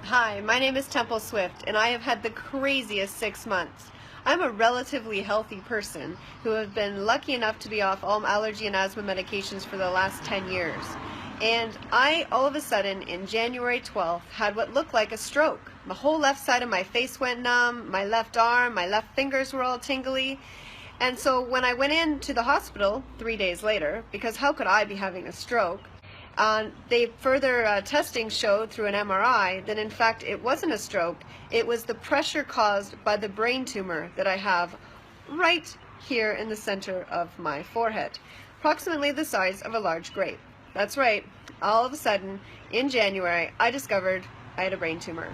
Hi, my name is Temple Swift, and I have had the craziest 6 months. I'm a relatively healthy person who have been lucky enough to be off all allergy and asthma medications for the last 10 years. And I, all of a sudden, in January 12th, had what looked like a stroke. The whole left side of my face went numb, my left arm, my left fingers were all tingly. And so when I went into the hospital 3 days later, because how could I be having a stroke? Further testing showed through an MRI that in fact it wasn't a stroke, it was the pressure caused by the brain tumor that I have right here in the center of my forehead, approximately the size of a large grape. That's right, all of a sudden in January I discovered I had a brain tumor.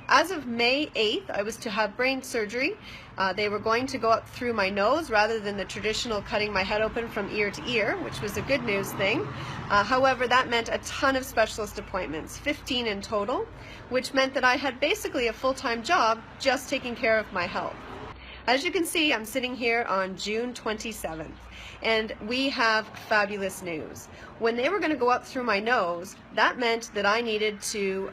As of May 8th, I was to have brain surgery. They were going to go up through my nose rather than the traditional cutting my head open from ear to ear, which was a good news thing. However, that meant a ton of specialist appointments, 15 in total, which meant that I had basically a full-time job just taking care of my health. As you can see, I'm sitting here on June 27th, and we have fabulous news. When they were going to go up through my nose, that meant that I needed to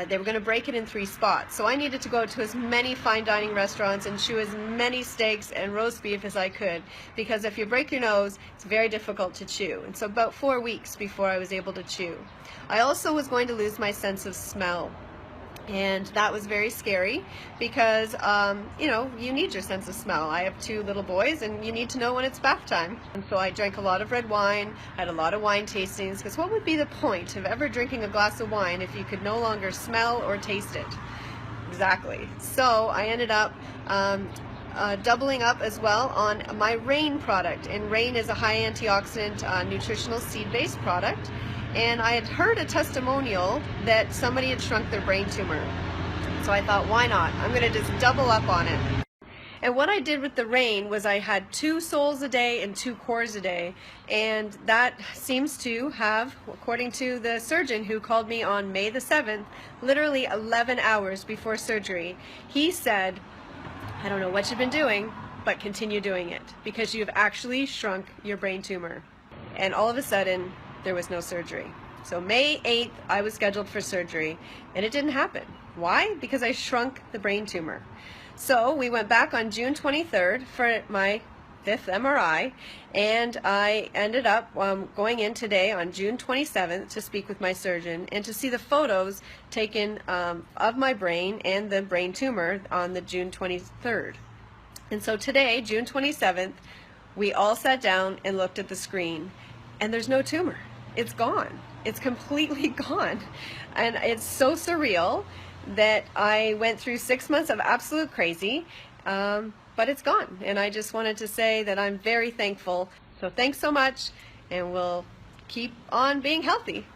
they were going to break it in 3 spots. So I needed to go to as many fine dining restaurants and chew as many steaks and roast beef as I could, because if you break your nose, it's very difficult to chew. And so about 4 weeks before I was able to chew. I also was going to lose my sense of smell. And that was very scary because, you need your sense of smell. I have 2 little boys and you need to know when it's bath time. And so I drank a lot of red wine, had a lot of wine tastings, because what would be the point of ever drinking a glass of wine if you could no longer smell or taste it? Exactly. So I ended up doubling up as well on my Rain product. And Rain is a high antioxidant nutritional seed-based product. And I had heard a testimonial that somebody had shrunk their brain tumor. So I thought, why not? I'm going to just double up on it. And what I did with the Rain was I had 2 soles a day and 2 cores a day. And that seems to have, according to the surgeon who called me on May the 7th, literally 11 hours before surgery, he said, I don't know what you've been doing, but continue doing it because you've actually shrunk your brain tumor. And all of a sudden, there was no surgery. So May 8th, I was scheduled for surgery, and it didn't happen. Why? Because I shrunk the brain tumor. So we went back on June 23rd for my 5th MRI, and I ended up going in today on June 27th to speak with my surgeon and to see the photos taken of my brain and the brain tumor on the June 23rd. And so today, June 27th, we all sat down and looked at the screen, and there's no tumor. It's gone. It's completely gone. And it's so surreal that I went through 6 months of absolute crazy, but it's gone. And I just wanted to say that I'm very thankful. So thanks so much, and we'll keep on being healthy.